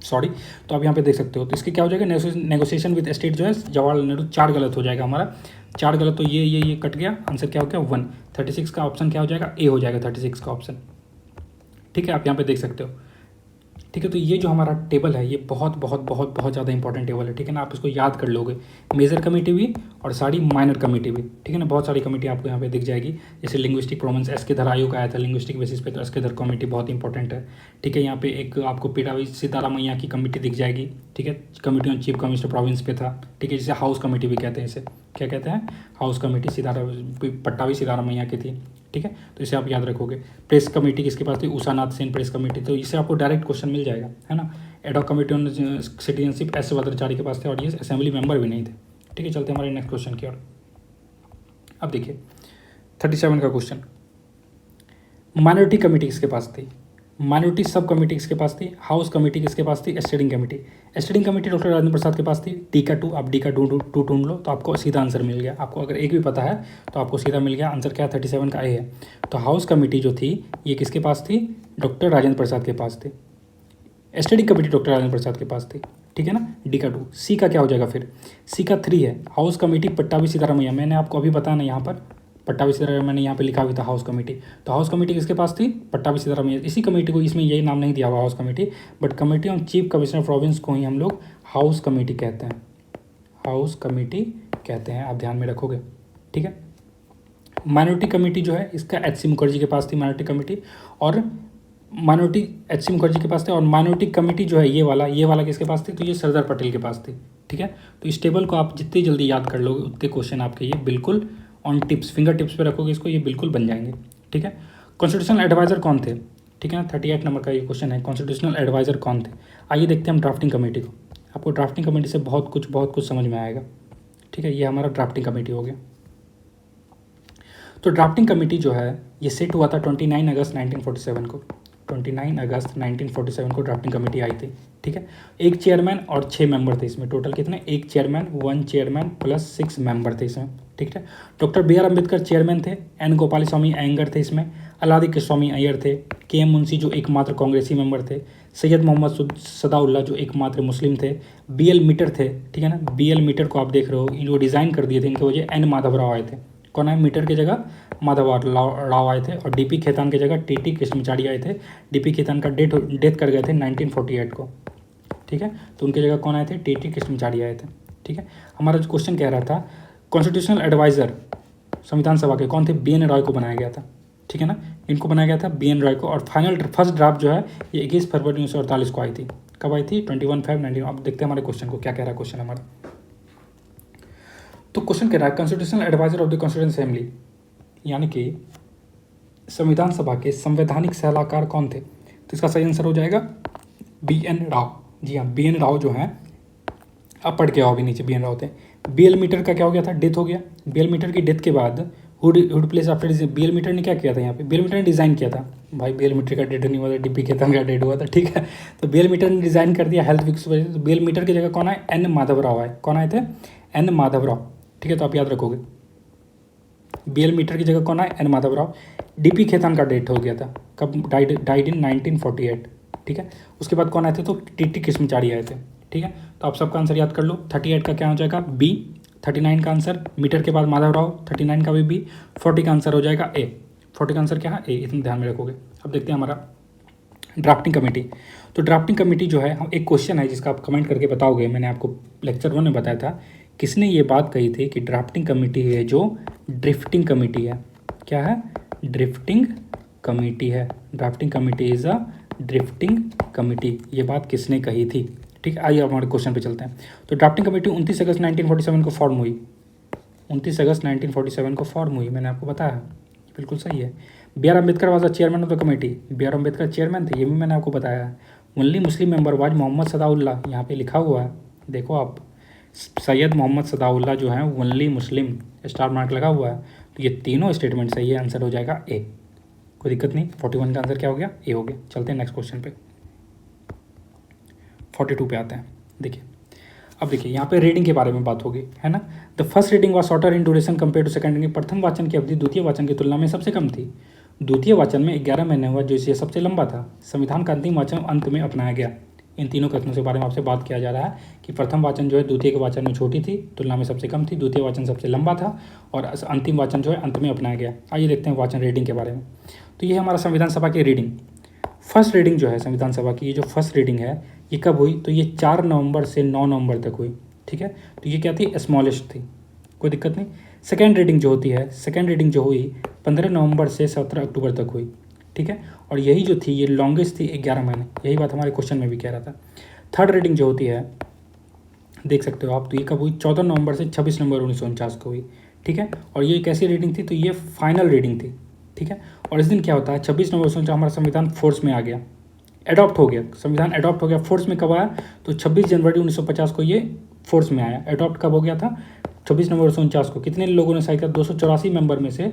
सॉरी। तो आप यहाँ पे देख सकते हो। तो इसके क्या हो जाएगा? नेगोशिएशन विद स्टेट जो है जवाहरलाल नेहरू। 4 गलत हो जाएगा हमारा, 4 गलत। तो ये कट गया, आंसर क्या हो गया? 1। 36 का ऑप्शन क्या हो जाएगा? ए हो जाएगा 36 का ऑप्शन, ठीक है। आप यहाँ पे देख सकते हो, ठीक है। तो ये जो हमारा टेबल है ये बहुत बहुत बहुत बहुत ज़्यादा इंपॉर्टेंट टेबल है, ठीक है ना। आप इसको याद कर लोगे, मेजर कमेटी भी और सारी माइनर कमेटी भी, ठीक है ना। बहुत सारी कमेटी आपको यहाँ पे दिख जाएगी। जैसे लिंग्विस्टिक प्रोविंस एस के धर आयोग आया था लिंग्विस्टिक बेसिस पे, तो एस के धर कमेटी बहुत इंपॉर्टेंट है, ठीक है। यहाँ पे एक आपको पीटावी सीतारामैया की कमेटी दिख जाएगी, ठीक है। Committee on chief commissioner province पे था, ठीक है। जिसे हाउस कमेटी भी कहते हैं, इसे क्या कहते हैं? हाउस कमेटी पट्टावी सीतारामैया की थी, ठीक है। तो इसे आप याद रखोगे। प्रेस कमेटी किसके पास थी? उषानाथ सेन प्रेस कमेटी, तो इससे आपको डायरेक्ट क्वेश्चन मिल जाएगा, है ना। Ad hoc committee on citizenship S Bhadracharya के पास थे और ये असेंबली मेंबर भी नहीं थे, ठीक है। चलते हैं हमारे नेक्स्ट क्वेश्चन की ओर। अब देखिए 37 का क्वेश्चन, माइनॉरिटी कमेटी किसके पास थी? माइनॉरिटी सब कमेटी किसके पास थी? हाउस कमेटी किसके पास थी? Standing committee. Standing committee doctor Rajendra Prasad के पास थी। डी का 2, आप डी का 2 ढूंढ लो तो आपको सीधा आंसर मिल गया। आपको अगर एक भी पता है तो आपको सीधा मिल गया। आंसर क्या है? 37 का ए है। तो हाउस कमेटी जो थी ये किसके पास थी? डॉक्टर राजेंद्र प्रसाद के पास थी। Study committee doctor Rajendra Prasad के पास थी, ठीक है ना। डी का 2। सी का क्या हो जाएगा फिर? सी का 3 है हाउस कमेटी पट्टाभी सीतारामैया। मैंने आपको अभी बताया ना यहाँ पर पट्टाभी सीतारामैया, मैंने यहाँ पे लिखा हुआ था हाउस कमेटी। तो हाउस कमेटी किसके पास थी? पट्टाभी सीतारामैया। इसी कमेटी को, इसमें यही नाम नहीं दिया हुआ house committee, but committee on chief commissioner province को ही हम लोग हाउस कमेटी कहते हैं। हाउस कमेटी कहते हैं, आप ध्यान में रखोगे, ठीक है। माइनॉरिटी कमेटी जो है इसका एच सी मुखर्जी के पास थी माइनॉरिटी कमेटी, और माइनॉरिटी एच सी मुखर्जी के पास थे। और माइनॉरिटी कमेटी जो है ये वाला किसके पास थी? तो ये सरदार पटेल के पास थी, ठीक है। तो इस टेबल को आप जितनी जल्दी याद कर लोगे उतने क्वेश्चन आपके ये बिल्कुल ऑन टिप्स, फिंगर टिप्स पे रखोगे इसको, ये बिल्कुल बन जाएंगे, ठीक है। कॉन्स्टिट्यूशनल एडवाइजर कौन थे? ठीक है ना, 38 नंबर का ये क्वेश्चन है, कॉन्स्टिट्यूशनल एडवाइजर कौन थे। आइए देखते हैं हम ड्राफ्टिंग कमेटी को। आपको ड्राफ्टिंग कमेटी से बहुत कुछ समझ में आएगा, ठीक है। ये हमारा ड्राफ्टिंग कमेटी हो गया। तो ड्राफ्टिंग कमेटी जो है ये सेट हुआ था 29 अगस्त 1947 को। 29 अगस्त 1947 को ड्राफ्टिंग कमेटी आई थी, ठीक है। एक चेयरमैन और 6 मेंबर थे इसमें। टोटल कितने? एक चेयरमैन, 1 चेयरमैन प्लस 6 मेंबर थे इसमें, ठीक है। Doctor B R Ambedkar chairman थे। एन गोपाल स्वामी अयंगर थे इसमें। अलादी कृष्णस्वामी अय्यर थे। के एम मुंशी जो एकमात्र कांग्रेसी मेंबर थे। सैयद मोहम्मद सदाउल्ला जो एकमात्र मुस्लिम थे। बी एल मीटर थे, ठीक है ना। बी एल मीटर को आप देख रहे हो, जो डिज़ाइन कर दिए थे इनके वजह एन माधवराव आए थे। कौन है? मीटर की जगह माधवराव आए थे। और डीपी खेतान की जगह टीटी कृष्णमाचारी आए थे। डीपी खेतान का डेथ कर गए थे 1948 को, ठीक है। तो उनकी जगह कौन आए थे? टीटी कृष्णमाचारी आए थे, ठीक है। हमारा जो क्वेश्चन कह रहा था कॉन्स्टिट्यूशनल एडवाइजर संविधान सभा के कौन थे? बी एन रॉय को बनाया गया था, ठीक है ना। इनको बनाया गया था बी एन रॉय को। और फर्स्ट ड्राफ्ट जो है ये 21 फरवरी 1948 को आई थी। कब आई थी? 21 फरवरी 19। अब देखते हैं हमारे क्वेश्चन को क्या कह रहा है क्वेश्चन हमारा। तो क्वेश्चन कह रहा है constitutional advisor of the constitution assembly, यानी कि संविधान सभा के संवैधानिक सलाहकार कौन थे? तो इसका सही आंसर हो जाएगा बी एन राव। जी हाँ, बी एन राव जो हैं, अब पढ़ के आओ अभी नीचे, बी एन राव थे। बी एल मीटर का क्या हो गया था? डेथ हो गया। बी एल मीटर की डेथ के बाद who'd place after B L Mitter ने क्या किया था यहाँ पे? बी एल मीटर ने डिज़ाइन किया था। भाई बी एल मीटर का डेथ नहीं हुआ था, डीपी खेतान का डेथ हुआ था, ठीक है। तो बी एल मीटर ने डिज़ाइन कर दिया हेल्थ विक्स वजह से। तो बी एल मीटर की जगह कौन आए? एन माधवराव आए। कौन आए थे? एन माधवराव, ठीक है। तो आप याद रखोगे बी एल मीटर की जगह कौन आए? एन माधवराव। डीपी खेतान का डेथ हो गया था, कब? डाइड इन 1948, ठीक है। उसके बाद कौन आए थे? तो टीटी कृष्णमाचारी आए थे, ठीक है। तो आप सबका आंसर याद कर लो। 38 का क्या हो जाएगा? बी। 39 का आंसर मीटर के बाद माधवराव, 39 का भी बी। 40 का आंसर हो जाएगा ए। 40 का आंसर क्या है? ए। इतना ध्यान में रखोगे। अब देखते हैं हमारा ड्राफ्टिंग कमेटी। तो ड्राफ्टिंग कमेटी जो है, हम एक क्वेश्चन है जिसका आप कमेंट करके बताओगे। मैंने आपको लेक्चर 1 में बताया था, किसने ये बात कही थी कि ड्राफ्टिंग कमेटी है जो ड्रिफ्टिंग कमेटी है। क्या है? ड्रिफ्टिंग कमेटी है। Drafting committee is a drifting committee. ये बात किसने कही थी? ठीक है, आइए हमारे क्वेश्चन पे चलते हैं। तो ड्राफ्टिंग कमेटी 29 अगस्त 1947 को फॉर्म हुई। 29 अगस्त 1947 को फॉर्म हुई, मैंने आपको बताया, बिल्कुल सही है। B R Ambedkar was the chairman of the committee. B R Ambedkar chairman थे, ये भी मैंने आपको बताया है। Only Muslim member was Mohammad Sadaullah, यहाँ पे लिखा हुआ है, देखो आप, सैयद मोहम्मद सदाउल्ला जो है ओनली मुस्लिम, स्टार मार्क लगा हुआ है। तो ये तीनों स्टेटमेंट सही है, आंसर हो जाएगा ए। कोई दिक्कत नहीं। 41 का आंसर क्या हो गया? ए हो गया। चलते हैं नेक्स्ट क्वेश्चन पे, 42 पे आते हैं। देखिए, अब देखिए यहाँ पे रीडिंग के बारे में बात होगी, है ना। The first reading was shorter in duration compare to second reading. प्रथम वाचन की अवधि द्वितीय वाचन की तुलना में सबसे कम थी। द्वितीय वाचन में 11 महीने हुआ, जो इसे सबसे लंबा था। संविधान का अंतिम वाचन अंत में अपनाया गया। इन तीनों कथनों के बारे में आपसे बात किया जा रहा है कि प्रथम वाचन जो है द्वितीय के वाचन में छोटी थी, तुलना में सबसे कम थी। द्वितीय वाचन सबसे लंबा था और अंतिम वाचन जो है अंत में अपनाया गया। आइए देखते हैं वाचन रीडिंग के बारे में। तो ये हमारा संविधान सभा की रीडिंग, फर्स्ट रीडिंग जो है संविधान सभा की, ये जो फर्स्ट रीडिंग है ये कब हुई? तो ये 4 नवंबर से 9 नवंबर तक हुई, ठीक है। तो ये क्या थी? स्मॉलेस्ट थी, कोई दिक्कत नहीं। सेकेंड रीडिंग जो होती है, सेकेंड रीडिंग जो हुई 15 नवंबर से 17 अक्टूबर तक हुई, ठीक है। और यही जो थी ये लॉन्गेस्ट थी, 11 महीने। यही बात हमारे क्वेश्चन में भी कह रहा था। थर्ड रीडिंग जो होती है, देख सकते हो आप, तो ये कब हुई? 14 नवंबर से 26 नवंबर 1949 को हुई, ठीक है। और ये कैसी रीडिंग थी? तो ये फाइनल रीडिंग थी, ठीक है। और इस दिन क्या होता है? 26 नवंबर 1949 हमारा संविधान फोर्स में आ गया, एडॉप्ट हो गया। संविधान एडॉप्ट हो गया, फोर्स में कब आया? तो 26 जनवरी 1950 को ये फोर्स में आया। एडॉप्ट कब हो गया था? नवंबर 1949 को कितने लोगों ने साइन किया? 284 मेंबर में से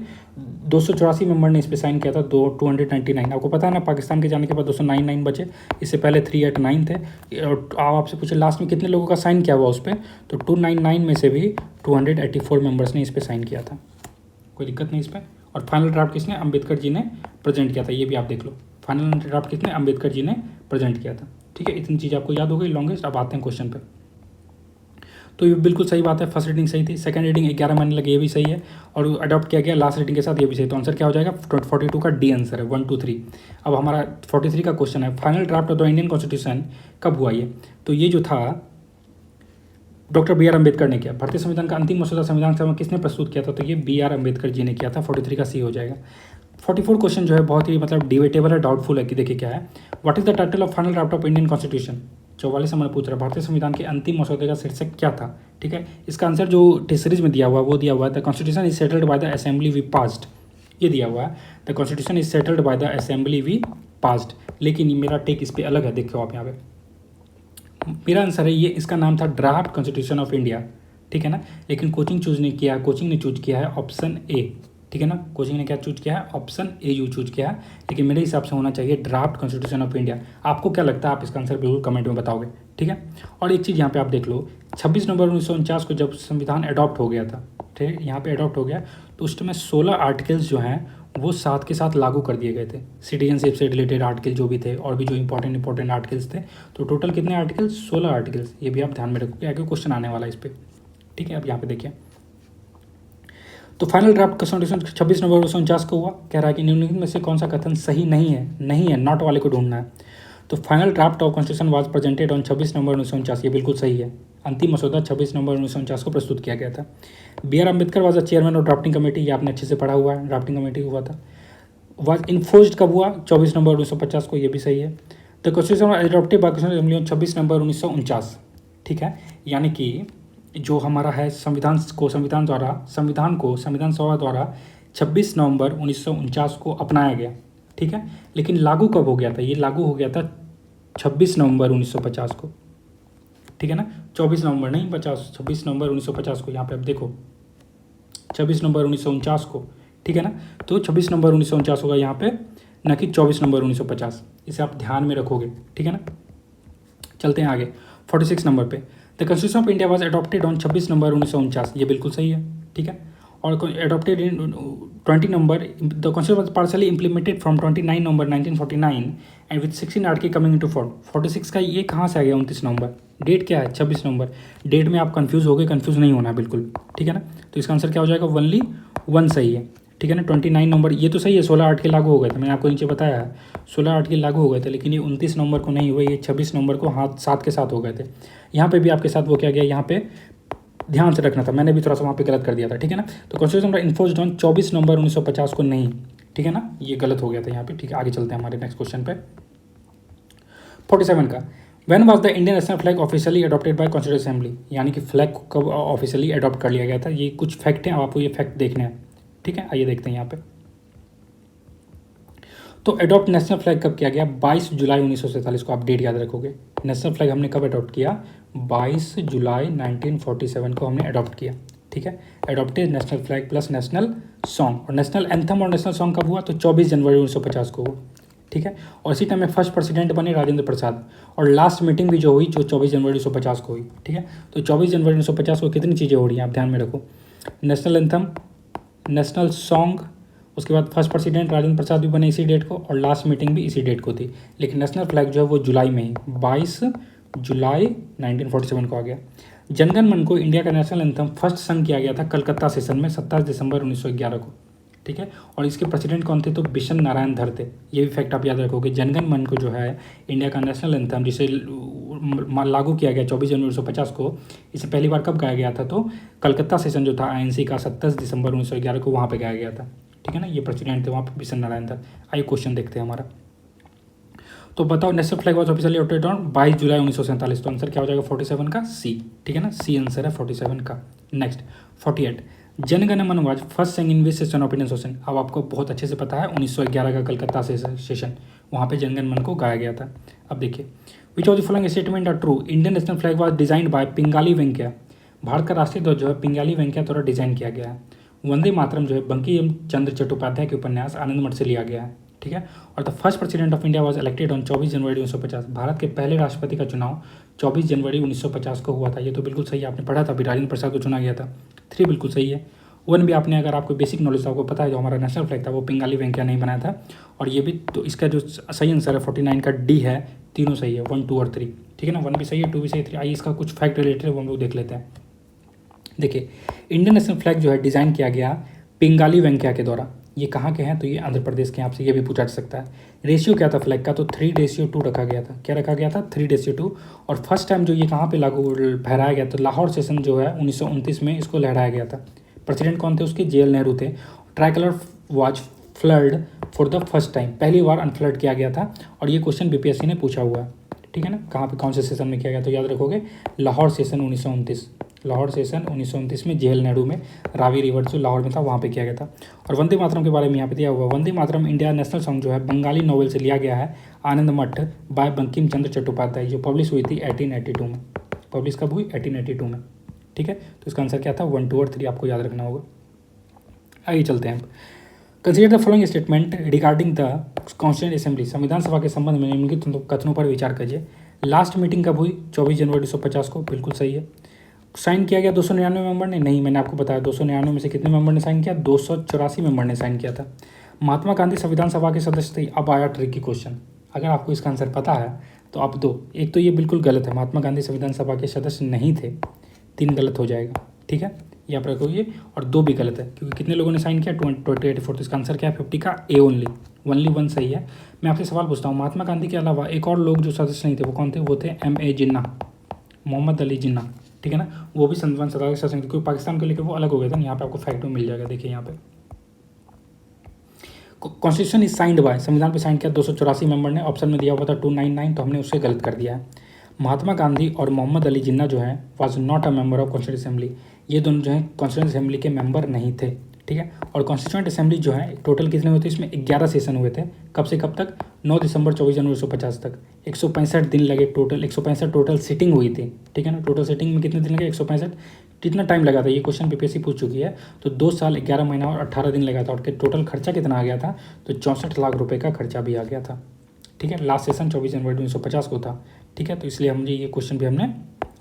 284 मेंबर ने इस पर साइन किया था, 299। आपको पता है ना, पाकिस्तान के जाने के बाद 299 बचे, इससे पहले 389 थे। और आपसे पूछे लास्ट में कितने लोगों का साइन किया हुआ उस पर, तो 299 में से भी 284 मेंबर्स ने इस पर साइन किया था। कोई दिक्कत नहीं इस पर। और फाइनल ड्राफ्ट किसने? अम्बेडकर जी ने प्रेजेंट किया था, ये भी आप देख लो। फाइनल ड्राफ्ट किसने? अम्बेडकर जी ने प्रेजेंट किया था। ठीक है, इतनी चीज़ आपको याद हो गई लॉन्गेस्ट। अब आते हैं क्वेश्चन पे। तो ये बिल्कुल सही बात है, फर्स्ट रीडिंग सही थी, सेकंड रीडिंग 11 महीने लगे, ये भी सही है, और अडॉप्ट किया गया लास्ट रीडिंग के साथ, ये भी सही। तो आंसर क्या हो जाएगा? 42 का डी आंसर है, 1 2 3। अब हमारा 43 का क्वेश्चन है, final draft of the Indian constitution कब हुआ ये? तो ये जो था डॉक्टर बी आर अम्बेडकर ने किया। भारतीय संविधान का अंतिम मसौदा संविधान सभा में किसने प्रस्तुत किया था? तो ये बी आर अम्बेडकर जी ने किया था। 43 का सी हो जाएगा। 44 क्वेश्चन जो है बहुत ही मतलब डिबेटेबल है, डाउटफुल है कि देखिए क्या है। What is the title of final draft of Indian constitution? 44 number पूछ रहा है, भारतीय संविधान के अंतिम मसौदे का शीर्षक क्या था? ठीक है, इसका आंसर जो टेसरीज में दिया हुआ है वो दिया हुआ है, the constitution is settled by the assembly we passed, ये दिया हुआ है, the constitution is settled by the assembly we passed. लेकिन मेरा टेक इस पर अलग है, देखो आप यहाँ पे। मेरा आंसर है ये, इसका नाम था ड्राफ्ट कॉन्स्टिट्यूशन ऑफ इंडिया, ठीक है ना। लेकिन कोचिंग चूज नहीं किया, कोचिंग ने चूज किया है ऑप्शन ए, ठीक है ना। कोचिंग ने क्या चूज किया है? ऑप्शन ए यू चूज किया है। लेकिन मेरे हिसाब से होना चाहिए ड्राफ्ट कॉन्स्टिट्यूशन ऑफ इंडिया। आपको क्या लगता है? आप इसका आंसर बिल्कुल कमेंट में बताओगे, ठीक है। और एक चीज़ यहाँ पे आप देख लो, 26 नवंबर 1949 को जब संविधान अडॉप्ट हो गया था, ठीक है, यहाँ पे अडॉप्ट हो गया, तो उस टाइम 16 आर्टिकल्स जो हैं वो साथ के साथ लागू कर दिए गए थे। सिटीजनशिप से रिलेटेड आर्टिकल जो भी थे और भी जो इंपॉर्टेंट आर्टिकल्स थे, तो टोटल कितने आर्टिकल्स? 16 आर्टिकल्स। ये भी आप ध्यान में रखोगे, आगे क्वेश्चन आने वाला है इस पर, ठीक है। अब यहाँ पे देखिए, तो फाइनल ड्राफ्ट कॉन्स्टिट्यूशन 26 नवंबर 1949 को हुआ। कह रहा है कि निम्नलिखित में से कौन सा कथन सही नहीं है? नहीं है, नॉट वाले को ढूंढना है। तो final draft of constitution was presented on 26 नवंबर 1949, ये बिल्कुल सही है। अंतिम मसौदा 26 नवंबर 1949 को प्रस्तुत किया गया था। B R Ambedkar was the chairman of drafting committee, ये आपने अच्छे से पढ़ा हुआ है, ड्राफ्टिंग कमेटी हुआ था। वाज इन्फोर्स्ड कब हुआ? 24 नवंबर 1950 को, ये भी सही है। The constitution adopted by constitution assembly on 26 नवंबर 1949, ठीक है। यानी कि जो हमारा है संविधान सभा द्वारा 26 नवंबर 1949 को अपनाया गया, ठीक है। लेकिन लागू कब हो गया था? ये लागू हो गया था 26 नवंबर 1950 को, ठीक है ना। 24 नवंबर नहीं 50, 26 नवंबर 1950 को। यहाँ पे आप देखो 26 नवंबर 1949 को, ठीक है ना। तो 26 नवंबर 1949 होगा यहाँ पे, न कि 24 नवंबर 1950। इसे आप ध्यान में रखोगे, ठीक है ना। चलते हैं आगे 46 नंबर पे। The constitution of India was adopted on 26 नवंबर 1949, ये बिल्कुल सही है, ठीक है। और adopted in 20 November, the constitution was partially implemented from 29 November 1949 and with 16 article coming into force. 46 का ये कहाँ से आ गया 29 नवंबर? डेट क्या है? 26 नवंबर। डेट में आप कंफ्यूज हो गए, कंफ्यूज नहीं होना बिल्कुल, ठीक है ना। तो इसका आंसर क्या हो जाएगा? ओनली 1 सही है, ठीक है ना। 29 नवंबर ये तो सही है, 16 आर्टिकल लागू हो गए थे, मैंने आपको नीचे बताया है 16 आर्टिकल लागू हो गए थे, लेकिन ये 29 नवंबर को नहीं हुए, ये 26 नवंबर को हाथ साथ के साथ हो गए थे। यहाँ पे भी आपके साथ वो क्या गया, यहाँ पे ध्यान से रखना था, मैंने भी थोड़ा सा वहाँ पे गलत कर दिया था, ठीक है ना। तो कॉन्स्टिट्यूशन इन्फोर्स्ड ऑन 24 नवंबर 1950 को नहीं, ठीक है ना, ये गलत हो गया था यहाँ पे, ठीक है। आगे चलते हैं हमारे नेक्स्ट क्वेश्चन पे 47 का। When was the Indian national flag officially adopted by constitution assembly? यानी कि फ्लैग को कब ऑफिशियली अडॉप्ट कर लिया गया था? ये कुछ फैक्ट हैं, आपको ये फैक्ट देखने हैं, ठीक है। आइए देखते हैं यहाँ पे। तो अडॉप्ट नेशनल फ्लैग कब किया गया? 22 जुलाई 1947 को, आप डेट याद रखोगे। नेशनल फ्लैग हमने कब अडॉप्ट किया? 22 जुलाई 1947 को हमने अडॉप्ट किया, ठीक है। Adopted national flag plus national song. और नेशनल एंथम और नेशनल सॉन्ग कब हुआ? तो 24 जनवरी 1950 को हुआ, ठीक है। और इसी टाइम में फर्स्ट प्रेसिडेंट बने राजेंद्र प्रसाद। और लास्ट मीटिंग भी जो हुई, जो 24 जनवरी 1950 को हुई, ठीक है। तो 24 जनवरी 1950 को कितनी चीज़ें हो रही हैं, आप ध्यान में रखो। नेशनल एंथम, नेशनल सॉन्ग, उसके बाद फर्स्ट प्रेसिडेंट राजेंद्र प्रसाद भी बने इसी डेट को, और लास्ट मीटिंग भी इसी डेट को थी। लेकिन नेशनल फ्लैग जो है वो जुलाई में ही 22 जुलाई 1947 को आ गया। जनगण मन को इंडिया का नेशनल एंथम फर्स्ट संग किया गया था कलकत्ता सेशन में 27 दिसंबर 1911 को, ठीक है। और इसके प्रेसिडेंट कौन थे? तो बिशन नारायण धर थे। ये भी फैक्ट आप याद रखोगे। जनगण मन को जो है इंडिया का नेशनल एंथम जिसे लागू किया गया 24 जनवरी 1950 को, इसे पहली बार कब गाया गया था? तो कलकत्ता सेशन जो था आईएनसी का 27 दिसंबर 1911 को, वहाँ पे गाया गया था, ठीक है ना। ये प्रेसिडेंट थे वहाँ पे बिशन नारायण धर। आइए क्वेश्चन देखते हैं हमारा। तो बताओ national flag was officially adopted on 22 जुलाई 1947। तो आंसर क्या हो जाएगा? 47 का सी, ठीक है ना। सी आंसर है 47 का। Next 48, Jana Gana Mana was first sang in which session of Indian session? अब आपको बहुत अच्छे से पता है 1911 का कलकत्ता सेशन, वहाँ पे जनगण मन को गाया गया था। अब देखिए, which of the following statement are true? Indian national flag was designed by Pingali Venkayya. Bharat का राष्ट्रीय ध्वज जो है पिंगाली वेंकैया द्वारा डिजाइन किया गया है। वंदे मातरम जो है बंकिम चंद्र चट्टोपाध्याय के उपन्यास आनंद मठ से लिया गया है। ठीक है। और the first president of India was elected on 24 जनवरी 1950। भारत के पहले राष्ट्रपति का चुनाव 24 जनवरी 1950 को हुआ था। ये तो बिल्कुल सही है, आपने पढ़ा था, राजेंद्र प्रसाद को चुना गया था। 3 बिल्कुल सही है। 1 भी आपने, अगर आपको बेसिक नॉलेज था, आपको पता है जो हमारा नेशनल फ्लैग था वो पिंगाली वेंकैया नहीं बनाया था। और ये भी तो इसका जो सही आंसर है 49 का डी है, तीनों सही है, 1, 2 और 3। ठीक है ना, 1 भी सही है, 2 भी सही है, 3। आइए इसका कुछ फैक्ट रिलेटेड है वो हम लोग देख लेते हैं। देखिए, इंडियन नेशनल फ्लैग जो है डिज़ाइन किया गया पिंगाली वेंकैया के द्वारा। ये कहाँ के हैं, तो ये आंध्र प्रदेश के। आपसे ये भी पूछा जा सकता है। रेशियो क्या था फ्लैग का, तो 3:2 रखा गया था। क्या रखा गया था, 3:2। और फर्स्ट टाइम जो ये कहाँ पे लागू फहराया गया, तो लाहौर सेशन जो है 1929 में इसको लहराया गया था। प्रेसिडेंट कौन थे उसके, JL नेहरू थे। Try colour was flood for the first time, पहली बार अनफ्लड किया गया था। और ये क्वेश्चन BPSC ने पूछा हुआ है। ठीक है ना, कहाँ पे कौन से सेशन में किया गया, तो याद रखोगे लाहौर सेशन 1929। लाहौर सेशन 1929 में JL नेहरू में, रावी रिवर जो लाहौर में था वहाँ पे किया गया था। और वंदे मातरम के बारे में यहाँ पे दिया हुआ है। Vande Mataram India national song जो है बंगाली नॉवेल से लिया गया है, आनंद मठ बाय बंकिम चंद्र चट्टोपाध्याय, जो पब्लिश हुई थी 1882 में। पब्लिश कब हुई, 1882 में। ठीक है, तो इसका आंसर क्या था, 1, 2 और 3 आपको याद रखना होगा। आइए चलते हैं। Consider the following statement regarding the constituent assembly. संविधान सभा के संबंध में निम्नलिखित कथनों पर विचार कीजिए। लास्ट मीटिंग कब हुई, 24 जनवरी 1950 को, बिल्कुल सही है। साइन किया गया 299 मेंबर ने, नहीं, मैंने आपको बताया 299 में से कितने मेंबर ने साइन किया, 284 मेंबर ने साइन किया था। महात्मा गांधी संविधान सभा के सदस्य थे। अब आया ट्रिकी क्वेश्चन, अगर आपको इसका आंसर पता है तो आप दो, एक तो ये बिल्कुल गलत है, महात्मा गांधी संविधान सभा के सदस्य नहीं थे, 3 गलत हो जाएगा। ठीक है, ये आप रखोगे। और 2 भी गलत है, क्योंकि कितने लोगों ने साइन किया, 2084। तो इसका आंसर क्या है, 50 का ए ओनली 1 सही है। मैं आपसे सवाल पूछता हूँ, महात्मा गांधी के अलावा एक और लोग जो सदस्य नहीं थे वो कौन थे, वो थे MA जिन्ना, मोहम्मद अली जिन्ना। ठीक है ना, वो भी संविधान सभा के सदस्य, क्योंकि पाकिस्तान को लेकर वो अलग हो गया था। यहाँ पे आपको फैक्ट में मिल जाएगा, देखिए यहाँ पे कॉन्स्टिट्यूशन इज साइंड बाय, संविधान पे साइन किया 284 मेंबर ने। ऑप्शन में दिया हुआ था 299, तो हमने उससे गलत कर दिया है। महात्मा गांधी और मोहम्मद अली जिन्ना जो है was not a member of constituent assembly, ये दोनों जो है कॉन्स्टिट्यूंट असेंबली के मेंबर नहीं थे। ठीक है, और कॉन्स्टिट्यूंट असेंबली जो है टोटल कितने हुए थे, इसमें 11 सेशन हुए थे। कब से कब तक, 9 दिसंबर 24 जनवरी 1950 तक। 165 दिन लगे टोटल, 165 टोटल सीटिंग हुई थी। ठीक है ना, टोटल सीटिंग में कितने दिन लगे, 165। कितना टाइम लगा था, ये क्वेश्चन BPSC पूछ चुकी है। तो 2 साल 11 महीना और 18 दिन लगा था। और टोटल खर्चा कितना आ गया था, तो 64 लाख रुपये का खर्चा भी आ गया था। ठीक है, लास्ट सेशन 24 जनवरी 1950 को था। ठीक है, तो इसलिए हमने ये क्वेश्चन भी हमने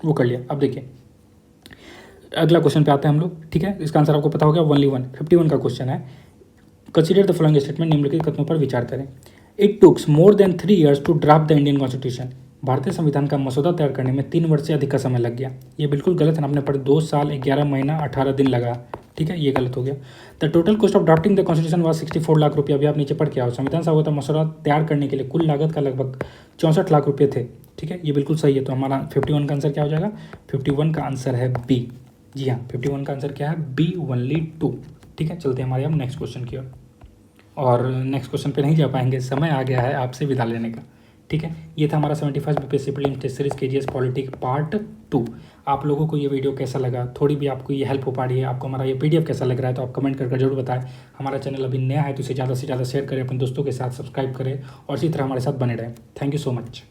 वो कर लिया। अब देखिए अगला क्वेश्चन पे आते हैं हम लोग। ठीक है, इसका आंसर आपको पता हो गया, 51 का क्वेश्चन है। कंसीडर द फॉलोइंग स्टेटमेंट, निम्नलिखित कथनों पर विचार करें। It took more than 3 years to draft the Indian constitution. भारतीय संविधान का मसौदा तैयार करने में 3 वर्ष से अधिक का समय लग गया। ये बिल्कुल गलत है, आपने पढ़ा 2 साल 11 महीना 18 दिन लगा। ठीक है, ये गलत हो गया। The total cost of drafting the constitution was 64 lakh रुपये। अभी आप नीचे पढ़ के आओ, संविधान सभा का मसौदा तैयार करने के लिए कुल लागत का लगभग 64 लाख रुपये थे। ठीक है, ये बिल्कुल सही है। तो हमारा 51 का आंसर क्या हो जाएगा, 51 का आंसर है बी। जी हाँ, 51 का आंसर क्या है, बी, ओनली 2। ठीक है, चलते हैं हमारे हम नेक्स्ट क्वेश्चन की ओर। और नेक्स्ट क्वेश्चन पे नहीं जा पाएंगे, समय आ गया है आपसे विदा लेने का। ठीक है, ये था हमारा 75 BPSC prelims test series KGS politic part 2। आप लोगों को ये वीडियो कैसा लगा, थोड़ी भी आपको ये हेल्प हो पा रही है, आपको हमारा ये PDF कैसा लग रहा है, तो आप कमेंट करके जरूर बताएं। हमारा चैनल अभी नया है तो इसे ज़्यादा से ज़्यादा शेयर करें, अपने दोस्तों के साथ सब्सक्राइब करें और इसी तरह हमारे साथ बने रहें। Thank you so much.